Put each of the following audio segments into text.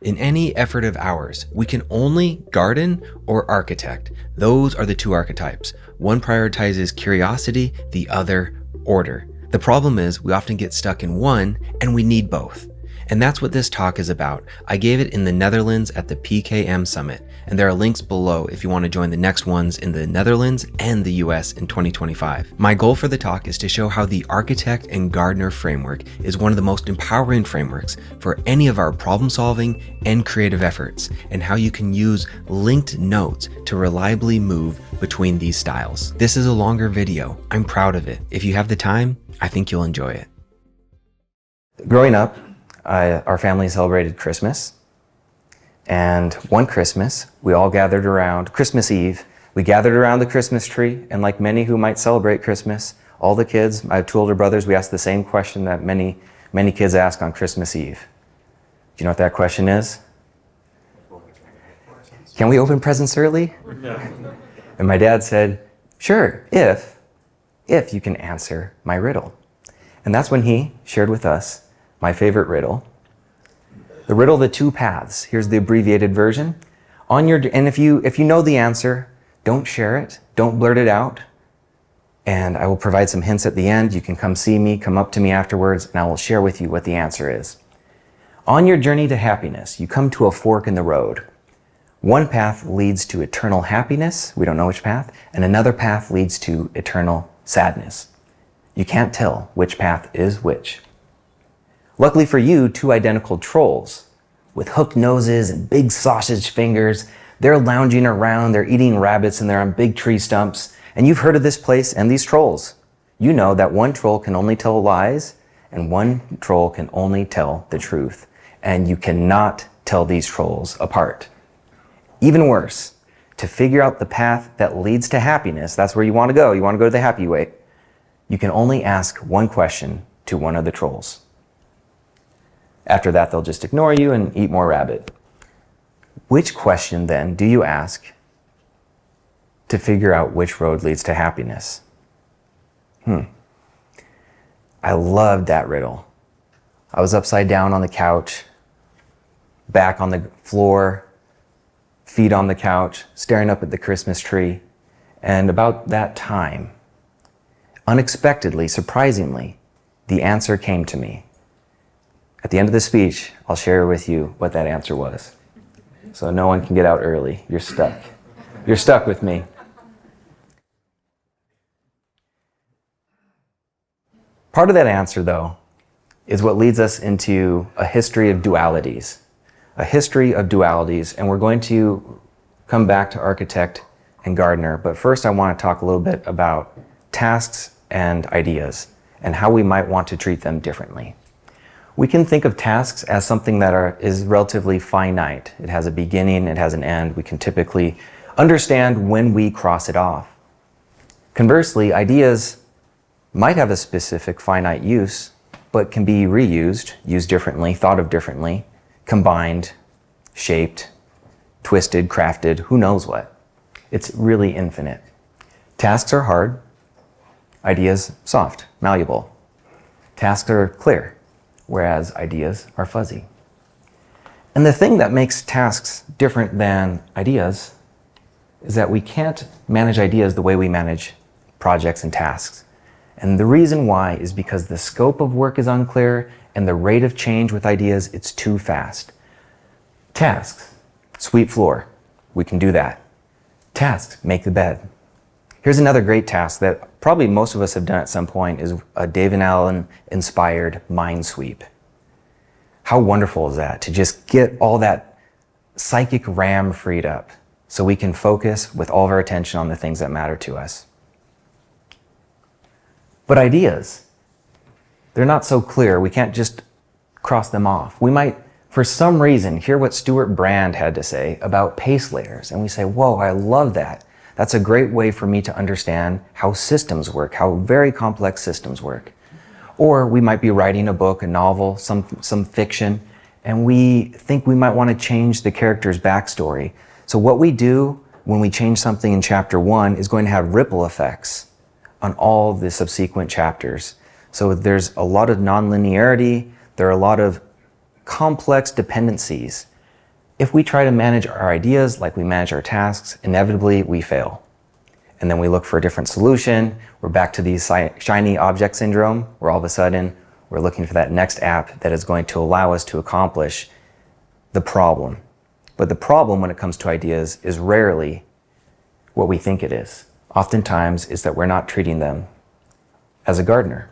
In any effort of ours, we can only garden or architect. Those are the two archetypes. One prioritizes curiosity, the other order. The problem is we often get stuck in one and we need both. And that's what this talk is about. I gave it in the Netherlands at the PKM Summit, and there are links below if you want to join the next ones in the Netherlands and the US in 2025. My goal for the talk is to show how the architect and gardener framework is one of the most empowering frameworks for any of our problem solving and creative efforts, and how you can use linked notes to reliably move between these styles. This is a longer video. I'm proud of it. If you have the time, I think you'll enjoy it. Growing up, our family celebrated Christmas, and one Christmas we all gathered around Christmas Eve. We gathered around the Christmas tree, and like many who might celebrate Christmas, all the kids, I have two older brothers, we asked the same question that many kids ask on Christmas Eve. Do you know what that question is? Can we open presents early? No. And my dad said, sure, if you can answer my riddle. And that's when he shared with us my favorite riddle. The riddle of the two paths. Here's the abbreviated version. And if you know the answer, don't share it, don't blurt it out. And I will provide some hints at the end. You can come see me, come up to me afterwards, and I will share with you what the answer is. On your journey to happiness, you come to a fork in the road. One path leads to eternal happiness, we don't know which path, and another path leads to eternal sadness. You can't tell which path is which. Luckily for you, two identical trolls with hooked noses and big sausage fingers, they're lounging around, they're eating rabbits, and they're on big tree stumps. And you've heard of this place and these trolls. You know that one troll can only tell lies and one troll can only tell the truth. And you cannot tell these trolls apart. Even worse, to figure out the path that leads to happiness, that's where you want to go to the happy way, you can only ask one question to one of the trolls. After that, they'll just ignore you and eat more rabbit. Which question then do you ask to figure out which road leads to happiness? I loved that riddle. I was upside down on the couch, back on the floor, feet on the couch, staring up at the Christmas tree. And about that time, unexpectedly, surprisingly, the answer came to me. At the end of the speech, I'll share with you what that answer was. So no one can get out early. You're stuck. You're stuck with me. Part of that answer, though, is what leads us into a history of dualities. A history of dualities, and we're going to come back to architect and gardener. But first, I want to talk a little bit about tasks and ideas and how we might want to treat them differently. We can think of tasks as something that is relatively finite. It has a beginning, it has an end. We can typically understand when we cross it off. Conversely, ideas might have a specific finite use, but can be reused, used differently, thought of differently, combined, shaped, twisted, crafted, who knows what. It's really infinite. Tasks are hard, ideas soft, malleable. Tasks are clear, whereas ideas are fuzzy. And the thing that makes tasks different than ideas is that we can't manage ideas the way we manage projects and tasks. And the reason why is because the scope of work is unclear and the rate of change with ideas, it's too fast. Tasks, sweep floor, we can do that. Tasks, make the bed. Here's another great task that probably most of us have done at some point, is a David Allen inspired mind sweep. How wonderful is that, to just get all that psychic RAM freed up so we can focus with all of our attention on the things that matter to us. But ideas, they're not so clear. We can't just cross them off. We might, for some reason, hear what Stuart Brand had to say about pace layers, and we say, whoa, I love that. That's a great way for me to understand how systems work, how very complex systems work. Or we might be writing a book, a novel, some fiction, and we think we might want to change the character's backstory. So what we do when we change something in chapter 1 is going to have ripple effects on all the subsequent chapters. So there's a lot of nonlinearity, there are a lot of complex dependencies. If we try to manage our ideas like we manage our tasks, inevitably we fail. And then we look for a different solution. We're back to the shiny object syndrome, where all of a sudden we're looking for that next app that is going to allow us to accomplish the problem. But the problem when it comes to ideas is rarely what we think it is. Oftentimes is that we're not treating them as a gardener.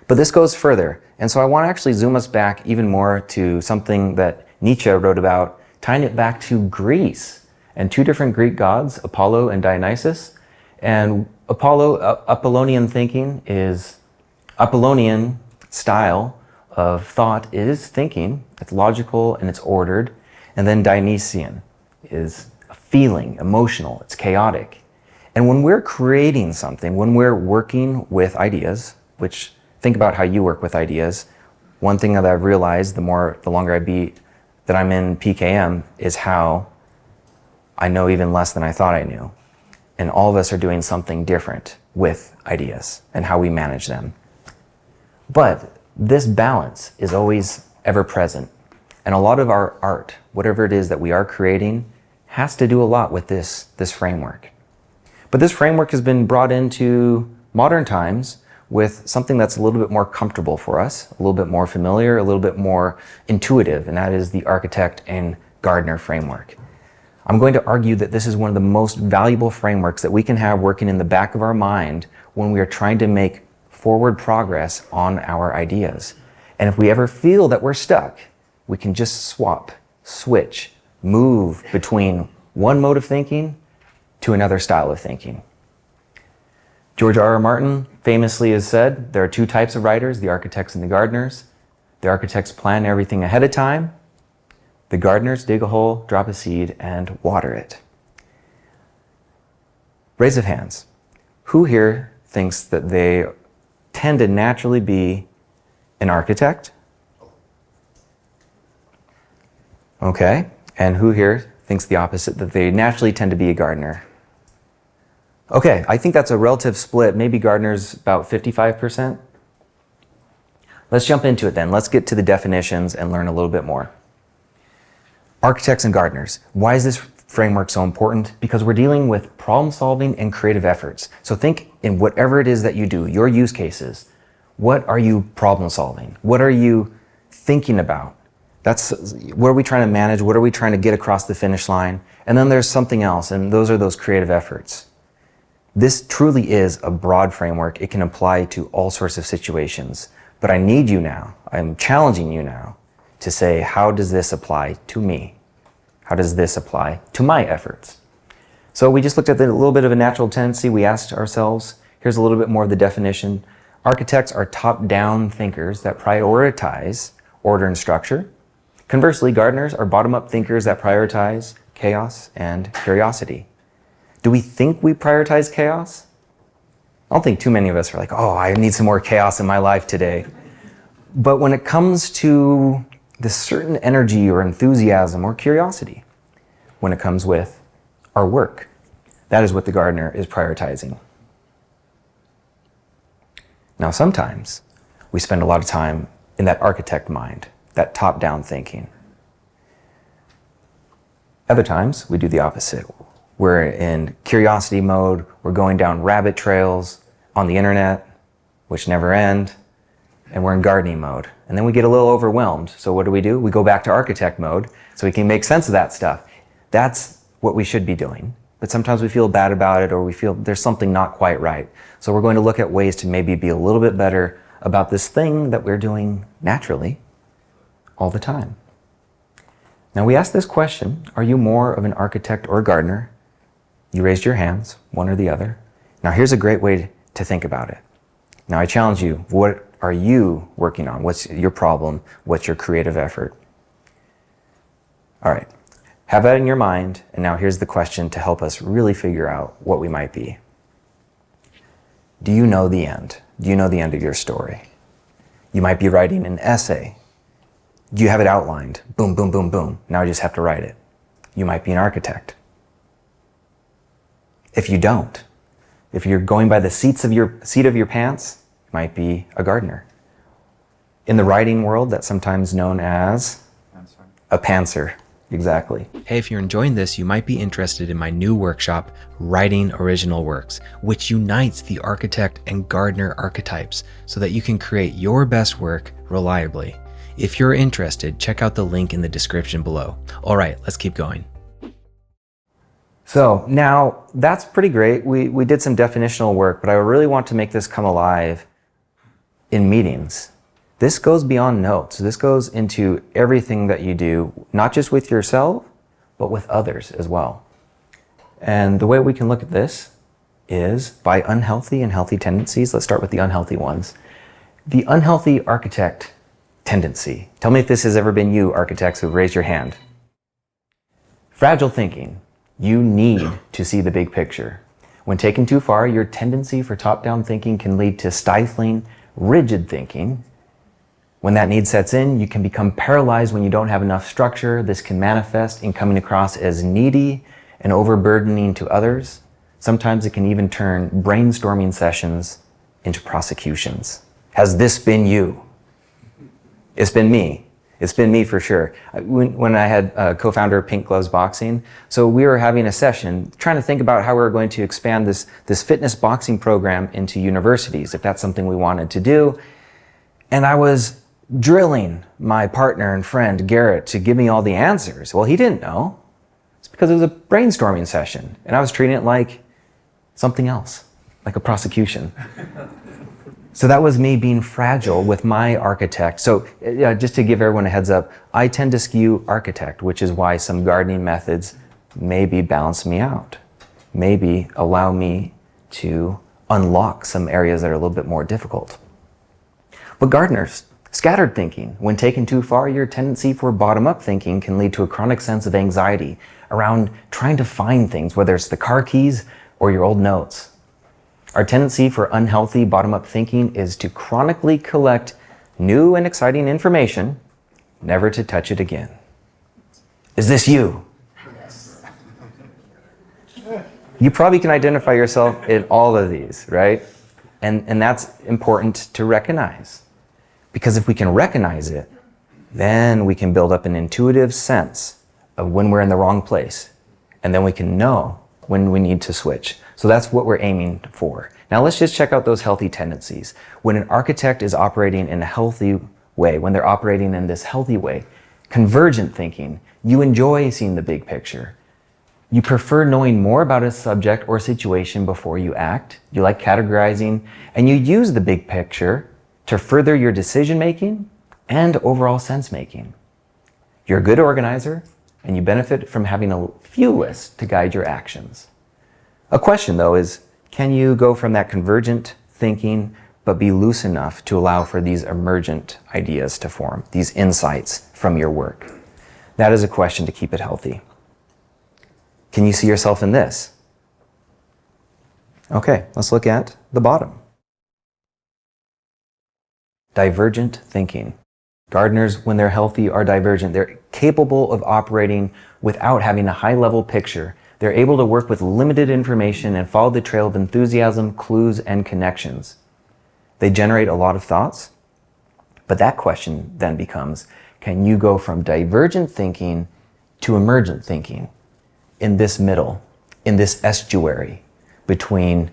But this goes further. And so I want to actually zoom us back even more to something that Nietzsche wrote about, tying it back to Greece and two different Greek gods, Apollo and Dionysus. And Apollonian thinking is, Apollonian style of thought is thinking. It's logical and it's ordered. And then Dionysian is a feeling, emotional, it's chaotic. And when we're creating something, when we're working with ideas, which think about how you work with ideas, one thing that I've realized the longer that I'm in PKM is how I know even less than I thought I knew. And all of us are doing something different with ideas and how we manage them. But this balance is always ever present. And a lot of our art, whatever it is that we are creating, has to do a lot with this framework. But this framework has been brought into modern times with something that's a little bit more comfortable for us, a little bit more familiar, a little bit more intuitive, and that is the architect and gardener framework. I'm going to argue that this is one of the most valuable frameworks that we can have working in the back of our mind when we are trying to make forward progress on our ideas. And if we ever feel that we're stuck, we can just switch, move between one mode of thinking to another style of thinking. George R.R. Martin famously has said, there are two types of writers, the architects and the gardeners. The architects plan everything ahead of time. The gardeners dig a hole, drop a seed, and water it. Raise of hands. Who here thinks that they tend to naturally be an architect? Okay. And who here thinks the opposite, that they naturally tend to be a gardener? Okay, I think that's a relative split. Maybe gardeners about 55%. Let's jump into it then. Let's get to the definitions and learn a little bit more. Architects and gardeners. Why is this framework so important? Because we're dealing with problem solving and creative efforts. So think in whatever it is that you do, your use cases. What are you problem solving? What are you thinking about? What are we trying to manage? What are we trying to get across the finish line? And then there's something else, and those are those creative efforts. This truly is a broad framework. It can apply to all sorts of situations. But I need you now, I'm challenging you now to say, how does this apply to me? How does this apply to my efforts? So we just looked at a little bit of a natural tendency. We asked ourselves, here's a little bit more of the definition. Architects are top-down thinkers that prioritize order and structure. Conversely, gardeners are bottom-up thinkers that prioritize chaos and curiosity. Do we think we prioritize chaos? I don't think too many of us are like, oh, I need some more chaos in my life today. But when it comes to this certain energy or enthusiasm or curiosity, when it comes with our work, that is what the gardener is prioritizing. Now, sometimes we spend a lot of time in that architect mind, that top-down thinking. Other times, we do the opposite. We're in curiosity mode, we're going down rabbit trails on the internet, which never end, and we're in gardening mode. And then we get a little overwhelmed. So what do? We go back to architect mode so we can make sense of that stuff. That's what we should be doing. But sometimes we feel bad about it, or we feel there's something not quite right. So we're going to look at ways to maybe be a little bit better about this thing that we're doing naturally all the time. Now we ask this question, are you more of an architect or a gardener? You raised your hands, one or the other. Now here's a great way to think about it. Now I challenge you, what are you working on? What's your problem? What's your creative effort? All right, have that in your mind, and now here's the question to help us really figure out what we might be. Do you know the end? Do you know the end of your story? You might be writing an essay. Do you have it outlined? Boom, boom, boom, boom. Now I just have to write it. You might be an architect. If you don't, if you're going by the seat of your pants, you might be a gardener. In the writing world, that's sometimes known as a pantser. Exactly. Hey, if you're enjoying this, you might be interested in my new workshop, Writing Original Works, which unites the architect and gardener archetypes so that you can create your best work reliably. If you're interested, check out the link in the description below. All right, let's keep going. So now that's pretty great. We did some definitional work, but I really want to make this come alive in meetings. This goes beyond notes. This goes into everything that you do, not just with yourself, but with others as well. And the way we can look at this is by unhealthy and healthy tendencies. Let's start with the unhealthy ones. The unhealthy architect tendency. Tell me if this has ever been you, architects, who've raised your hand. Fragile thinking. You need to see the big picture. When taken too far, your tendency for top-down thinking can lead to stifling, rigid thinking. When that need sets in, you can become paralyzed when you don't have enough structure. This can manifest in coming across as needy and overburdening to others. Sometimes it can even turn brainstorming sessions into prosecutions. Has this been you? It's been me. It's been me for sure. When I had co-founder of Pink Gloves Boxing, so we were having a session trying to think about how we were going to expand this fitness boxing program into universities, if that's something we wanted to do. And I was drilling my partner and friend, Garrett, to give me all the answers. Well, he didn't know. It's because it was a brainstorming session, and I was treating it like something else, like a prosecution. So that was me being fragile with my architect. So just to give everyone a heads up, I tend to skew architect, which is why some gardening methods maybe balance me out, maybe allow me to unlock some areas that are a little bit more difficult. But gardeners, scattered thinking. When taken too far, your tendency for bottom-up thinking can lead to a chronic sense of anxiety around trying to find things, whether it's the car keys or your old notes. Our tendency for unhealthy bottom-up thinking is to chronically collect new and exciting information, never to touch it again. Is this you? Yes. You probably can identify yourself in all of these, right? And that's important to recognize. Because if we can recognize it, then we can build up an intuitive sense of when we're in the wrong place. And then we can know when we need to switch. So that's what we're aiming for. Now let's just check out those healthy tendencies. When an architect is operating in a healthy way, when they're operating in this healthy way, convergent thinking, you enjoy seeing the big picture. You prefer knowing more about a subject or situation before you act. You like categorizing, and you use the big picture to further your decision-making and overall sense-making. You're a good organizer, and you benefit from having a few lists to guide your actions. A question, though, is can you go from that convergent thinking but be loose enough to allow for these emergent ideas to form, these insights from your work? That is a question to keep it healthy. Can you see yourself in this? Okay, let's look at the bottom. Divergent thinking. Gardeners, when they're healthy, are divergent. They're capable of operating without having a high-level picture. They're able to work with limited information and follow the trail of enthusiasm, clues, and connections. They generate a lot of thoughts, but that question then becomes, can you go from divergent thinking to emergent thinking in this middle, in this estuary between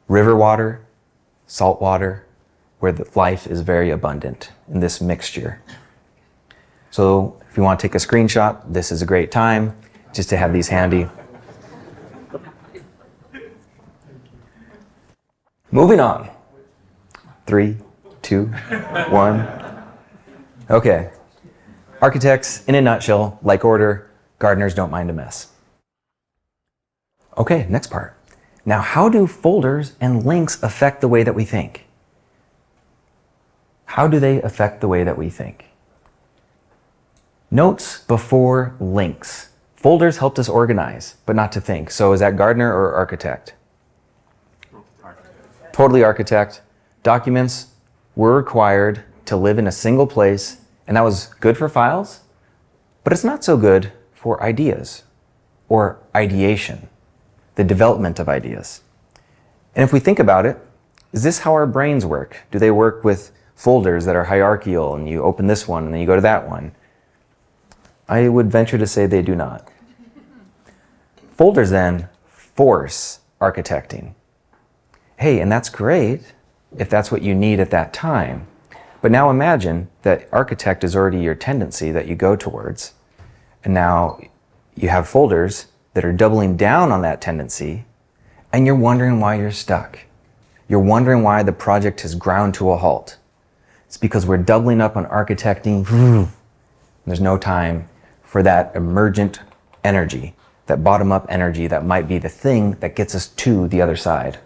river water, salt water, where the life is very abundant in this mixture? So if you want to take a screenshot, this is a great time just to have these handy. Moving on. 3, 2, 1. Okay. Architects, in a nutshell, like order. Gardeners don't mind a mess. Okay, next part. Now, how do folders and links affect the way that we think? How do they affect the way that we think? Notes before links. Folders helped us organize, but not to think. So is that gardener or architect? Architect. Totally architect. Documents were required to live in a single place, and that was good for files, but it's not so good for ideas or ideation, the development of ideas. And if we think about it, is this how our brains work? Do they work with folders that are hierarchical, and you open this one and then you go to that one? I would venture to say they do not. Folders then force architecting. Hey, and that's great if that's what you need at that time. But now imagine that architect is already your tendency that you go towards. And now you have folders that are doubling down on that tendency, and you're wondering why you're stuck. You're wondering why the project has ground to a halt. It's because we're doubling up on architecting. There's no time for that emergent energy, that bottom-up energy that might be the thing that gets us to the other side.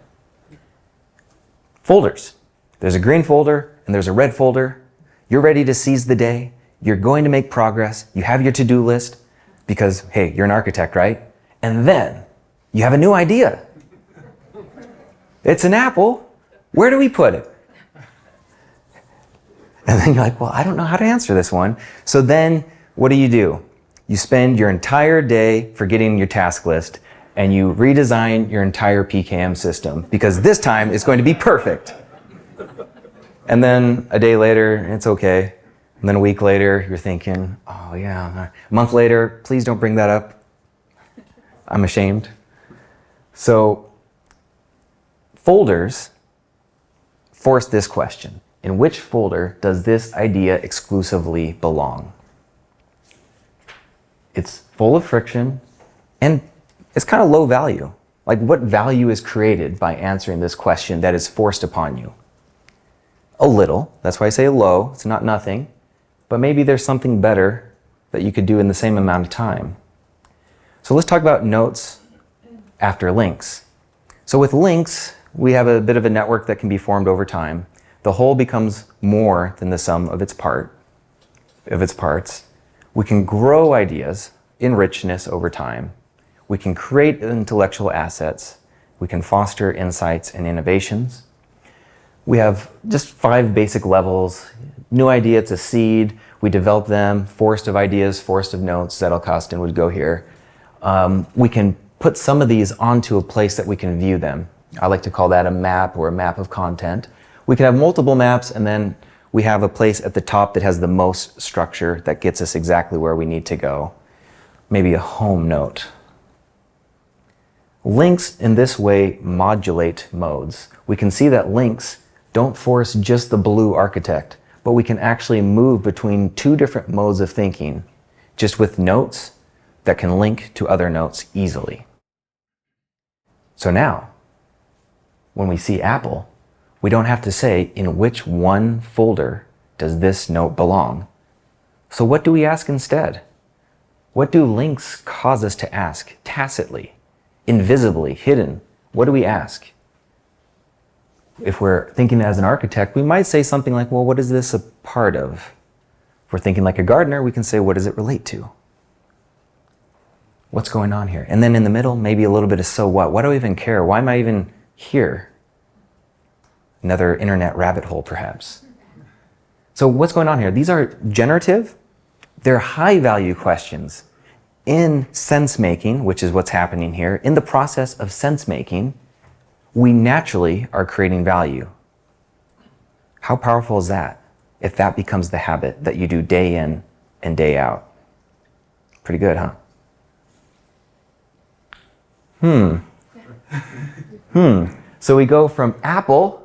Folders. There's a green folder and there's a red folder. You're ready to seize the day. You're going to make progress. You have your to-do list because, hey, you're an architect, right? And then you have a new idea. It's an apple. Where do we put it? And then you're like, well, I don't know how to answer this one. So then what do? You spend your entire day forgetting your task list and you redesign your entire PKM system because this time it's going to be perfect. And then a day later, it's okay. And then a week later, you're thinking, oh yeah. A month later, please don't bring that up. I'm ashamed. So folders force this question. In which folder does this idea exclusively belong? It's full of friction and it's kind of low value. Like, what value is created by answering this question that is forced upon you? A little. That's why I say low. It's not nothing. But maybe there's something better that you could do in the same amount of time. So let's talk about notes after links. So with links, we have a bit of a network that can be formed over time. The whole becomes more than the sum of its parts. We can grow ideas in richness over time. We can create intellectual assets. We can foster insights and innovations. We have just 5 basic levels. New idea, it's a seed. We develop them. Forest of ideas, forest of notes. Zettelkasten would go here. We can put some of these onto a place that we can view them. I like to call that a map or a map of content. We can have multiple maps, and then we have a place at the top that has the most structure that gets us exactly where we need to go. Maybe a home note. Links in this way modulate modes. We can see that links don't force just the blue architect, but we can actually move between 2 different modes of thinking, just with notes that can link to other notes easily. So now, when we see Apple, we don't have to say in which one folder does this note belong. So what do we ask instead? What do links cause us to ask tacitly, invisibly, hidden? What do we ask? If we're thinking as an architect, we might say something like, well, what is this a part of? If we're thinking like a gardener, we can say, what does it relate to? What's going on here? And then in the middle, maybe a little bit of so what? Why do I even care? Why am I even here? Another internet rabbit hole, perhaps. So what's going on here? These are generative. They're high-value questions. In sense-making, which is what's happening here, in the process of sense-making, we naturally are creating value. How powerful is that if that becomes the habit that you do day in and day out? Pretty good, huh? So we go from Apple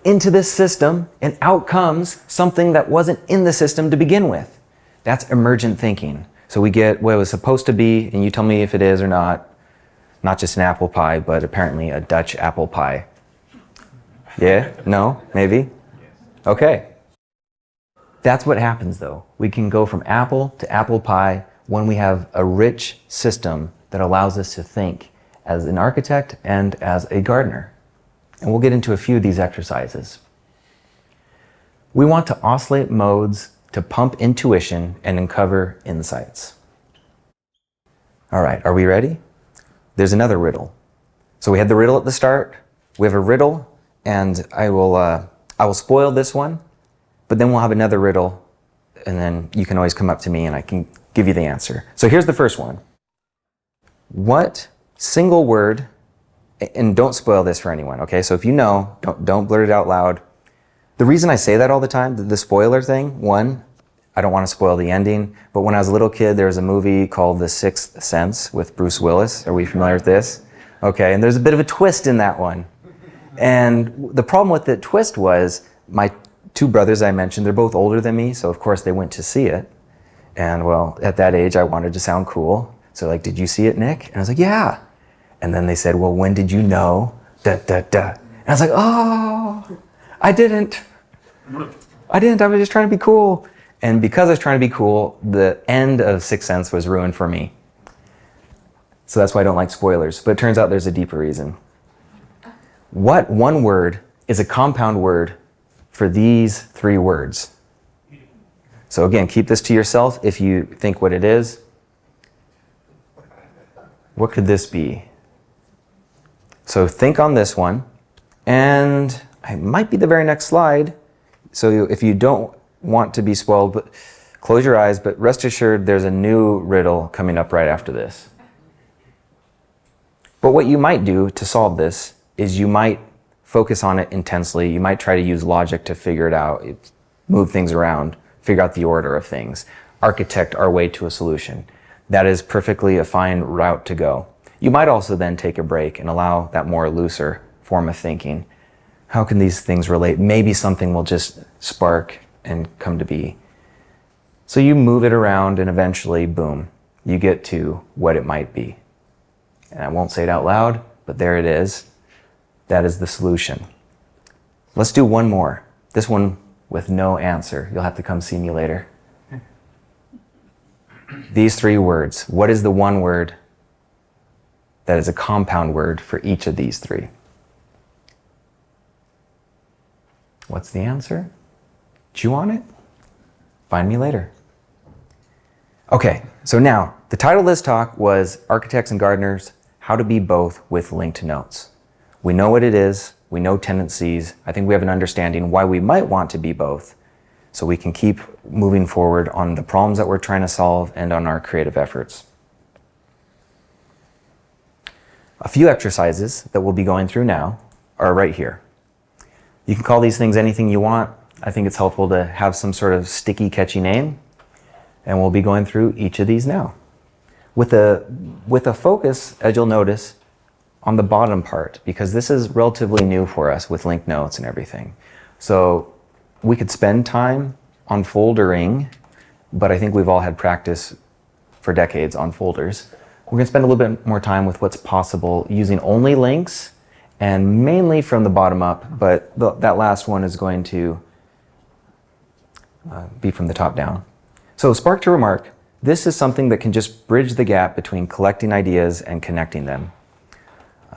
into this system, and out comes something that wasn't in the system to begin with. That's emergent thinking. So we get what it was supposed to be, and you tell me if it is or not. Not just an apple pie, but apparently a Dutch apple pie. Yeah? No? Maybe? Okay. That's what happens though. We can go from apple to apple pie when we have a rich system that allows us to think as an architect and as a gardener. And we'll get into a few of these exercises. We want to oscillate modes to pump intuition and uncover insights. All right, are we ready? There's another riddle. So we had the riddle at the start. We have a riddle, and I will spoil this one, but then we'll have another riddle, and then you can always come up to me and I can give you the answer. So here's the first one. What single word, and don't spoil this for anyone, okay? So if you know, don't blurt it out loud. The reason I say that all the time, the spoiler thing, one, I don't want to spoil the ending, but when I was a little kid, there was a movie called The Sixth Sense with Bruce Willis. Are we familiar with this? Okay, and there's a bit of a twist in that one. And the problem with the twist was my two brothers I mentioned, they're both older than me, so of course they went to see it. And well, at that age, I wanted to sound cool. So like, did you see it, Nick? And I was like, yeah. And then they said, well, when did you know? And I was like, oh, I didn't. I was just trying to be cool. And because I was trying to be cool, the end of Sixth Sense was ruined for me. So that's why I don't like spoilers. But it turns out there's a deeper reason. What one word is a compound word for these three words? So again, keep this to yourself if you think what it is. What could this be? So think on this one, and it might be the very next slide. So if you don't want to be spoiled, but close your eyes, but rest assured there's a new riddle coming up right after this. But what you might do to solve this is you might focus on it intensely. You might try to use logic to figure it out, move things around, figure out the order of things, architect our way to a solution. That is perfectly a fine route to go. You might also then take a break and allow that more looser form of thinking. How can these things relate? Maybe something will just spark and come to be. So you move it around and eventually, boom, you get to what it might be. And I won't say it out loud, but there it is. That is the solution. Let's do one more. This one with no answer. You'll have to come see me later. These three words. What is the one word that is a compound word for each of these three? What's the answer? Chew on it? Find me later. Okay, so now, the title of this talk was Architects and Gardeners, How to Be Both with Linked Notes. We know what it is, we know tendencies, I think we have an understanding why we might want to be both, so we can keep moving forward on the problems that we're trying to solve and on our creative efforts. A few exercises that we'll be going through now are right here. You can call these things anything you want. I think it's helpful to have some sort of sticky, catchy name. And we'll be going through each of these now. With a focus, as you'll notice, on the bottom part, because this is relatively new for us with linked notes and everything. So we could spend time on foldering, but I think we've all had practice for decades on folders. We're going to spend a little bit more time with what's possible using only links and mainly from the bottom up, but that last one is going to be from the top down. So Spark to Remark, this is something that can just bridge the gap between collecting ideas and connecting them.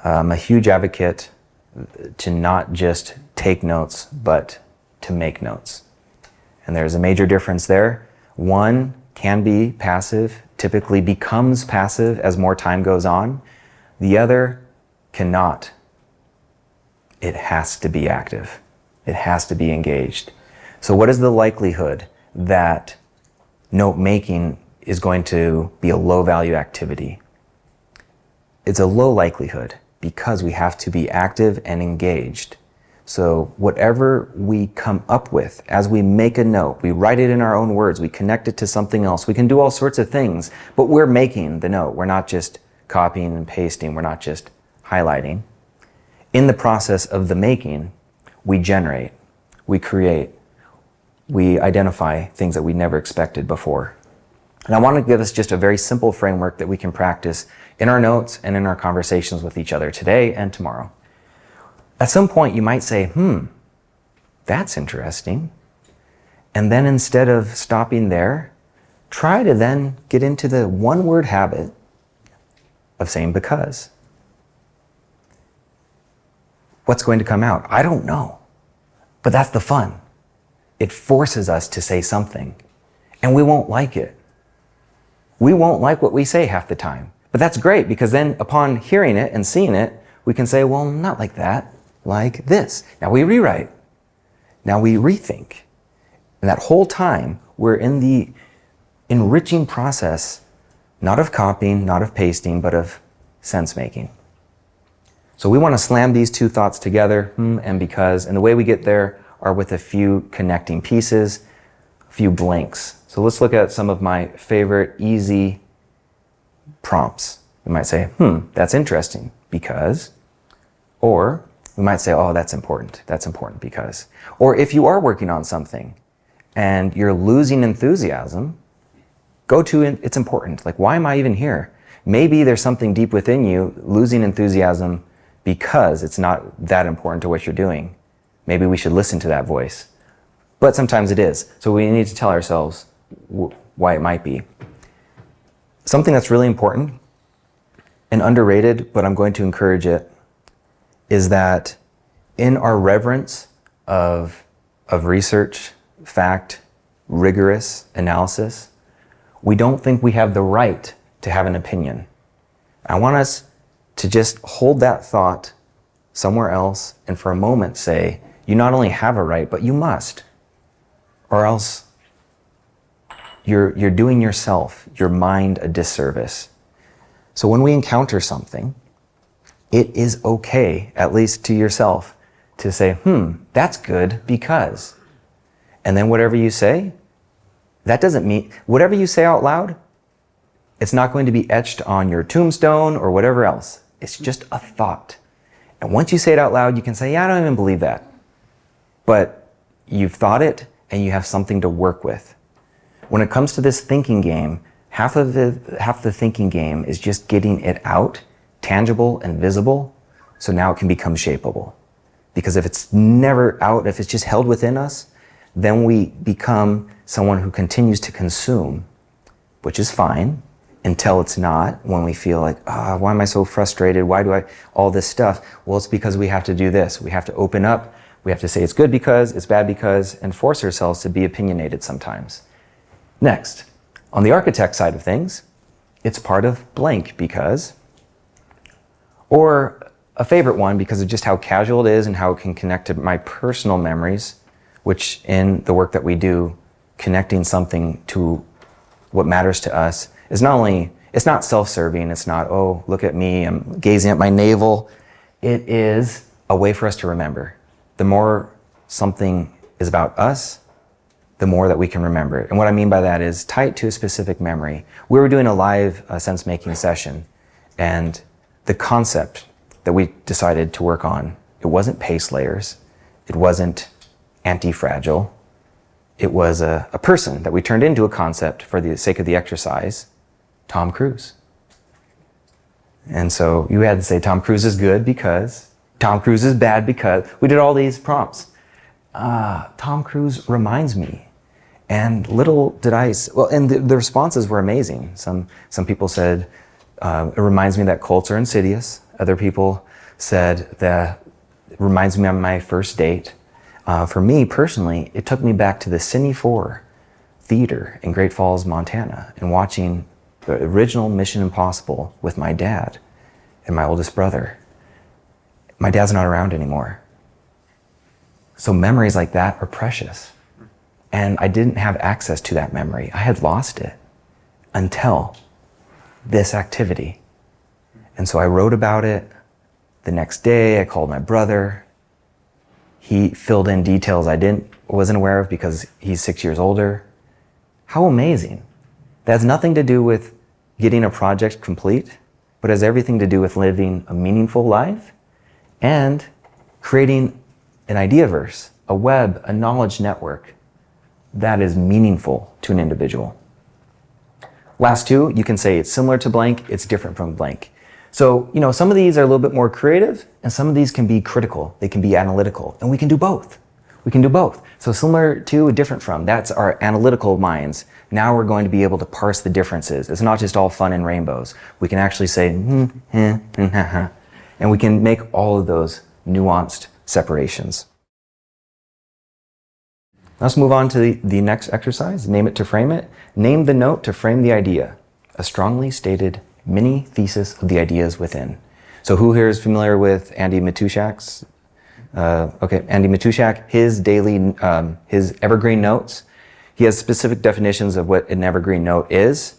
I'm a huge advocate to not just take notes, but to make notes. And there's a major difference there. One can be passive, typically becomes passive as more time goes on. The other cannot. It has to be active. It has to be engaged. So what is the likelihood that note making is going to be a low value activity? It's a low likelihood because we have to be active and engaged. So whatever we come up with as we make a note, we write it in our own words, we connect it to something else, we can do all sorts of things, but we're making the note. We're not just copying and pasting, we're not just highlighting. In the process of the making, we generate, we create, we identify things that we never expected before. And I want to give us just a very simple framework that we can practice in our notes and in our conversations with each other today and tomorrow. At some point you might say, that's interesting. And then instead of stopping there, try to then get into the one-word habit of saying because. What's going to come out? I don't know. But that's the fun. It forces us to say something. And we won't like it. We won't like what we say half the time. But that's great because then upon hearing it and seeing it, we can say, well, not like that, like this. Now we rewrite. Now we rethink. And that whole time, we're in the enriching process, not of copying, not of pasting, but of sense making. So we want to slam these two thoughts together, and because, and the way we get there are with a few connecting pieces. few blanks. So let's look at some of my favorite easy prompts. We might say, that's interesting because, or we might say, oh, that's important because. Or if you are working on something and you're losing enthusiasm, go to it's important. Like, why am I even here? Maybe there's something deep within you losing enthusiasm because it's not that important to what you're doing. Maybe we should listen to that voice. But sometimes it is. So we need to tell ourselves why it might be. Something that's really important and underrated, but I'm going to encourage it, is that in our reverence of research, fact, rigorous analysis, we don't think we have the right to have an opinion. I want us to just hold that thought somewhere else and for a moment say, you not only have a right, but you must. Or else you're doing yourself, your mind, a disservice. So when we encounter something, it is okay, at least to yourself, to say, that's good because. And then whatever you say, that doesn't mean, whatever you say out loud, it's not going to be etched on your tombstone or whatever else. It's just a thought. And once you say it out loud, you can say, yeah, I don't even believe that. But you've thought it and you have something to work with. When it comes to this thinking game, half the thinking game is just getting it out, tangible and visible, so now it can become shapeable. Because if it's never out, if it's just held within us, then we become someone who continues to consume, which is fine, until it's not, when we feel like, why am I so frustrated? Why do all this stuff? Well, it's because we have to do this. We have to open up. We have to say it's good because, it's bad because, and force ourselves to be opinionated sometimes. Next, on the architect side of things, it's part of blank because, or a favorite one because of just how casual it is and how it can connect to my personal memories, which in the work that we do, connecting something to what matters to us is not only, it's not self-serving, it's not, oh, look at me, I'm gazing at my navel. It is a way for us to remember. The more something is about us, the more that we can remember it. And what I mean by that is tie it to a specific memory. We were doing a live sense-making session, and the concept that we decided to work on, it wasn't pace layers, it wasn't anti-fragile, it was a person that we turned into a concept for the sake of the exercise, Tom Cruise. And so you had to say Tom Cruise is good because, Tom Cruise is bad because, we did all these prompts. Tom Cruise reminds me. And little did I, well, and the responses were amazing. Some people said, it reminds me that cults are insidious. Other people said that it reminds me of my first date. For me personally, it took me back to the Cine 4 theater in Great Falls, Montana, and watching the original Mission Impossible with my dad and my oldest brother. My dad's not around anymore. So memories like that are precious. And I didn't have access to that memory. I had lost it until this activity. And so I wrote about it. The next day, I called my brother. He filled in details I wasn't aware of because he's 6 years older. How amazing. That has nothing to do with getting a project complete, but has everything to do with living a meaningful life and creating an ideaverse, a web, a knowledge network that is meaningful to an individual. Last two, you can say it's similar to blank, it's different from blank. So, some of these are a little bit more creative and some of these can be critical, they can be analytical, and we can do both. We can do both. So similar to, different from, that's our analytical minds. Now we're going to be able to parse the differences. It's not just all fun and rainbows. We can actually say, and we can make all of those nuanced separations. Let's move on to the next exercise, name it to frame it. Name the note to frame the idea. A strongly stated mini thesis of the ideas within. So who here is familiar with Andy Matuszak's? Andy Matuszak, his daily, his evergreen notes. He has specific definitions of what an evergreen note is.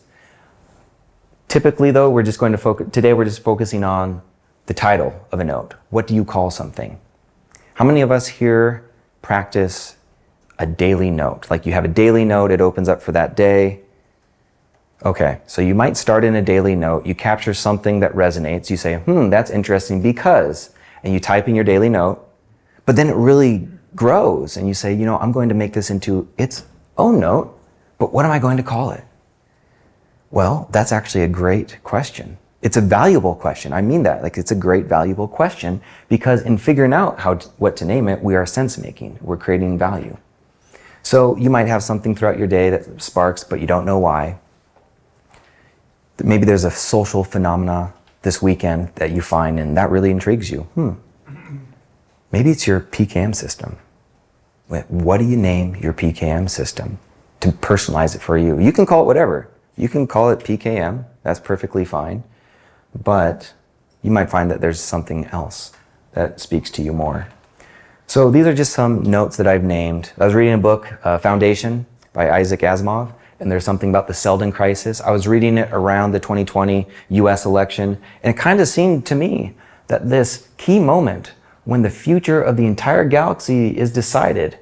Typically though, we're just going to focus, today we're just focusing on the title of a note. What do you call something? How many of us here practice a daily note. Like you have a daily note, it opens up for that day. Okay, so you might start in a daily note, you capture something that resonates, you say, that's interesting because, and you type in your daily note, but then it really grows and you say, I'm going to make this into its own note, but what am I going to call it? Well, that's actually a great question. It's a valuable question. I mean that, like it's a great valuable question because in figuring out what to name it, we are sense making, we're creating value. So you might have something throughout your day that sparks, but you don't know why. Maybe there's a social phenomena this weekend that you find and that really intrigues you. Maybe it's your PKM system. What do you name your PKM system to personalize it for you? You can call it whatever. You can call it PKM, that's perfectly fine. But you might find that there's something else that speaks to you more. So these are just some notes that I've named. I was reading a book, Foundation by Isaac Asimov, and there's something about the Selden crisis. I was reading it around the 2020 US election, and it kind of seemed to me that this key moment when the future of the entire galaxy is decided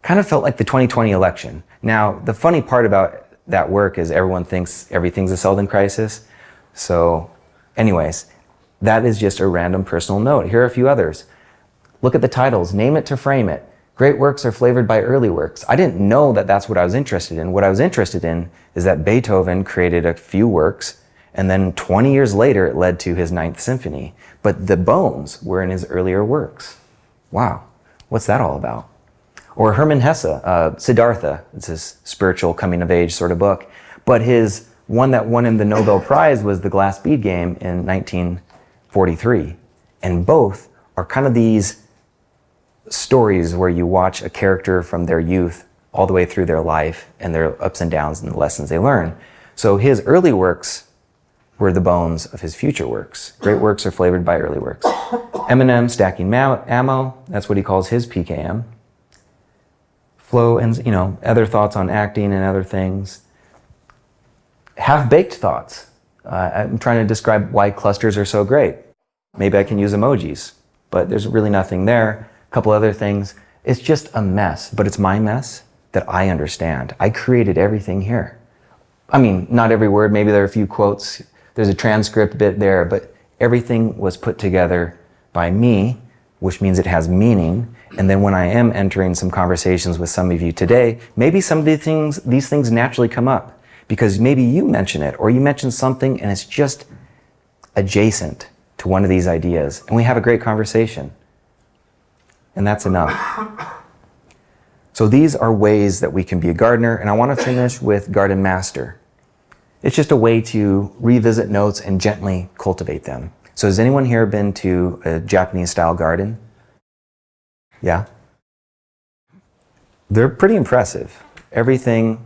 kind of felt like the 2020 election. Now, the funny part about that work is everyone thinks everything's a Selden crisis. So anyways, that is just a random personal note. Here are a few others. Look at the titles, name it to frame it. Great works are flavored by early works. I didn't know that that's what I was interested in. What I was interested in is that Beethoven created a few works and then 20 years later it led to his Ninth Symphony. But the bones were in his earlier works. Wow, what's that all about? Or Hermann Hesse, Siddhartha. It's his spiritual coming of age sort of book. But his one that won him the Nobel Prize was The Glass Bead Game in 1943. And both are kind of these stories where you watch a character from their youth all the way through their life and their ups and downs and the lessons they learn. So his early works were the bones of his future works. Great works are flavored by early works. Eminem stacking ammo, that's what he calls his PKM. Flow and, other thoughts on acting and other things. Half-baked thoughts. I'm trying to describe why clusters are so great. Maybe I can use emojis, but there's really nothing there. A couple other things. It's just a mess, but it's my mess that I understand. I created everything here. I mean, not every word, maybe there are a few quotes. There's a transcript bit there, but everything was put together by me, which means it has meaning. And then when I am entering some conversations with some of you today, maybe some of these things naturally come up because maybe you mention it or you mention something and it's just adjacent to one of these ideas. And we have a great conversation. And that's enough. So these are ways that we can be a gardener. And I want to finish with Garden Master. It's just a way to revisit notes and gently cultivate them. So has anyone here been to a Japanese style garden? Yeah? They're pretty impressive. Everything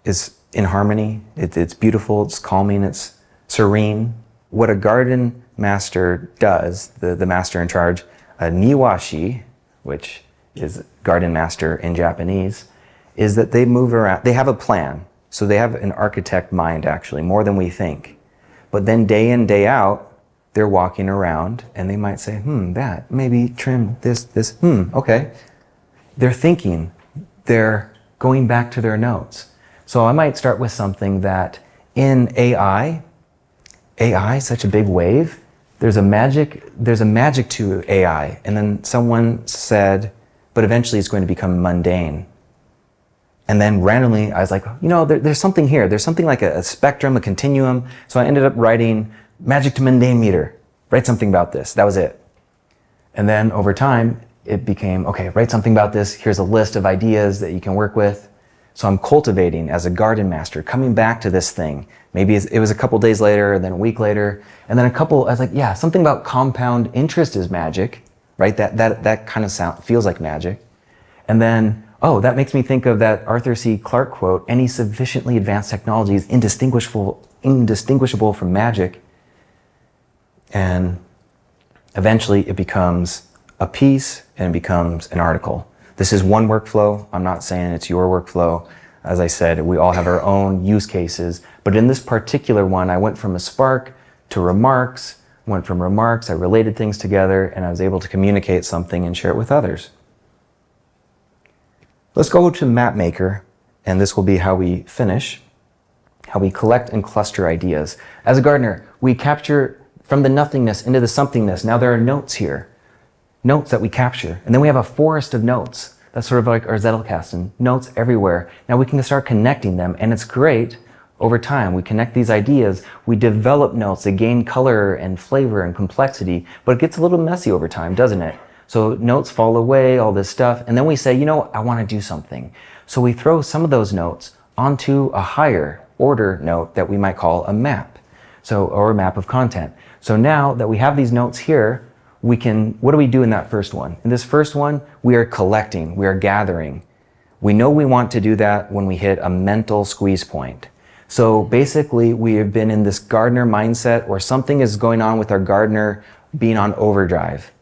is in harmony. It's beautiful, it's calming, it's serene. What a garden master does, the master in charge, a niwashi, which is garden master in Japanese, is that they move around, they have a plan. So they have an architect mind actually, more than we think. But then day in, day out, they're walking around and they might say, that, maybe trim this, okay. They're thinking, they're going back to their notes. So I might start with something that in AI, such a big wave, there's a magic to AI. And then someone said, but eventually it's going to become mundane. And then randomly, I was like, there's something here. There's something like a spectrum, a continuum. So I ended up writing magic to mundane meter. Write something about this. That was it. And then over time, it became, okay, write something about this. Here's a list of ideas that you can work with. So I'm cultivating as a garden master, coming back to this thing. Maybe it was a couple days later, and then a week later. And then I was like, yeah, something about compound interest is magic, right? That kind of feels like magic. And then, that makes me think of that Arthur C. Clarke quote, any sufficiently advanced technology is indistinguishable from magic. And eventually it becomes a piece and it becomes an article. This is one workflow. I'm not saying it's your workflow. As I said, we all have our own use cases. But in this particular one, I went from a spark to remarks, went from remarks, I related things together, and I was able to communicate something and share it with others. Let's go to Mapmaker, and this will be how we finish, how we collect and cluster ideas. As a gardener, we capture from the nothingness into the somethingness. Now there are notes here, notes that we capture, and then we have a forest of notes. That's sort of like our Zettelkasten, notes everywhere. Now we can start connecting them, and it's great. Over time, we connect these ideas, we develop notes that gain color and flavor and complexity, but it gets a little messy over time, doesn't it? So notes fall away, all this stuff, and then we say, you know, I want to do something. So we throw some of those notes onto a higher order note that we might call a map, or a map of content. So now that we have these notes here, we can, what do we do in that first one? In this first one, we are collecting, we are gathering. We know we want to do that when we hit a mental squeeze point. So basically, we have been in this gardener mindset, or something is going on with our gardener being on overdrive.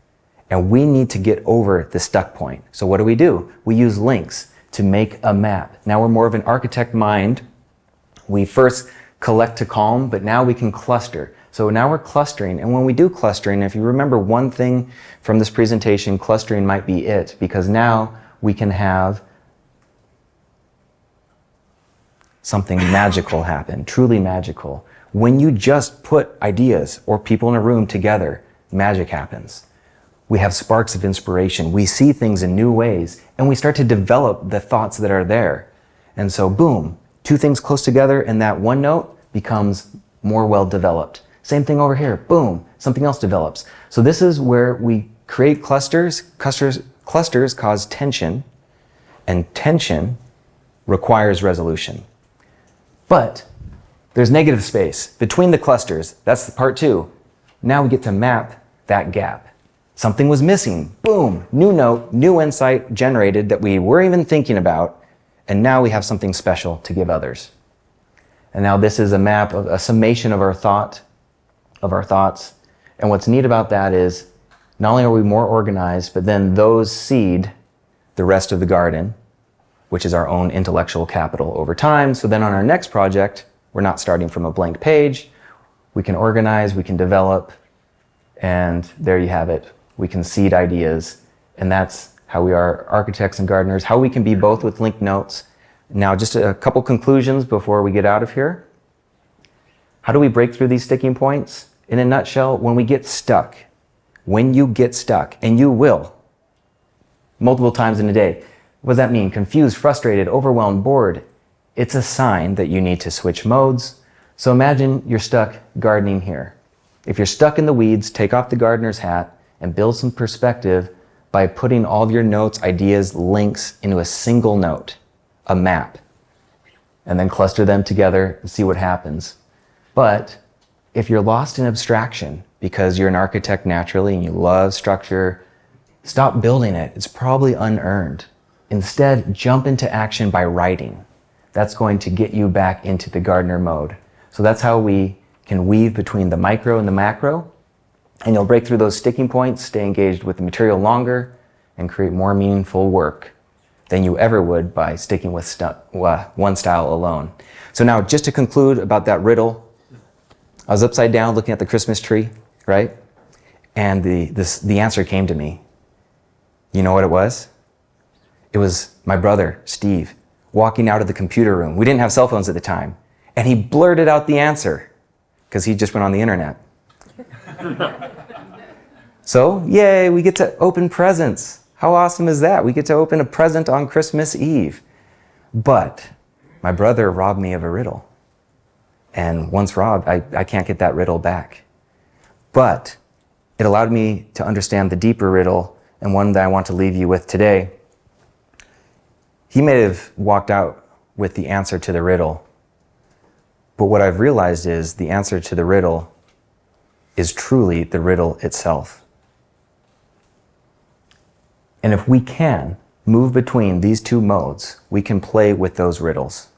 And we need to get over the stuck point. So what do? We use links to make a map. Now we're more of an architect mind. We first collect to calm, but now we can cluster. So now we're clustering. And when we do clustering, if you remember one thing from this presentation, clustering might be it, because now we can have something magical happen, truly magical. When you just put ideas or people in a room together, magic happens. We have sparks of inspiration. We see things in new ways, and we start to develop the thoughts that are there. And so, boom, two things close together, and that one note becomes more well developed. Same thing over here, boom, something else develops. So this is where we create clusters. Clusters cause tension, and tension requires resolution. But there's negative space between the clusters. That's the part two. Now we get to map that gap. Something was missing. Boom, new note, new insight generated that we weren't even thinking about. And now we have something special to give others. And now this is a map, of a summation of our thoughts. And what's neat about that is not only are we more organized, but then those seed the rest of the garden, which is our own intellectual capital over time. So then on our next project, we're not starting from a blank page. We can organize, we can develop, and there you have it. We can seed ideas, and that's how we are architects and gardeners, how we can be both with linked notes. Now, just a couple conclusions before we get out of here. How do we break through these sticking points? In a nutshell, when you get stuck, and you will, multiple times in a day, what does that mean? Confused, frustrated, overwhelmed, bored. It's a sign that you need to switch modes. So imagine you're stuck gardening here. If you're stuck in the weeds, take off the gardener's hat and build some perspective by putting all of your notes, ideas, links into a single note, a map, and then cluster them together and see what happens. But if you're lost in abstraction because you're an architect naturally and you love structure, stop building it. It's probably unearned. Instead, jump into action by writing. That's going to get you back into the gardener mode. So that's how we can weave between the micro and the macro, and you'll break through those sticking points, stay engaged with the material longer, and create more meaningful work than you ever would by sticking with one style alone. So now, just to conclude about that riddle, I was upside down looking at the Christmas tree, right? And the answer came to me. You know what it was? It was my brother, Steve, walking out of the computer room. We didn't have cell phones at the time. And he blurted out the answer because he just went on the internet. So, yay, we get to open presents. How awesome is that? We get to open a present on Christmas Eve. But my brother robbed me of a riddle. And once robbed, I can't get that riddle back. But it allowed me to understand the deeper riddle, and one that I want to leave you with today. He may have walked out with the answer to the riddle, but what I've realized is the answer to the riddle is truly the riddle itself. And if we can move between these two modes, we can play with those riddles,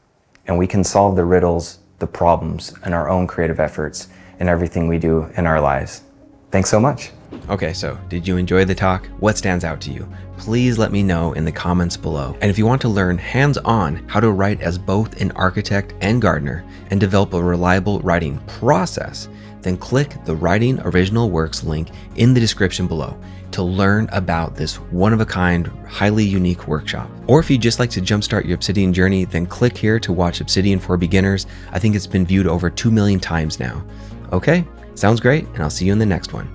and we can solve the riddles, the problems, in our own creative efforts in everything we do in our lives. Thanks so much. Okay, so did you enjoy the talk? What stands out to you? Please let me know in the comments below. And if you want to learn hands-on how to write as both an architect and gardener and develop a reliable writing process, then click the Writing Original Works link in the description below to learn about this one-of-a-kind, highly unique workshop. Or if you'd just like to jumpstart your Obsidian journey, then click here to watch Obsidian for Beginners. I think it's been viewed over 2 million times now. Okay, sounds great, and I'll see you in the next one.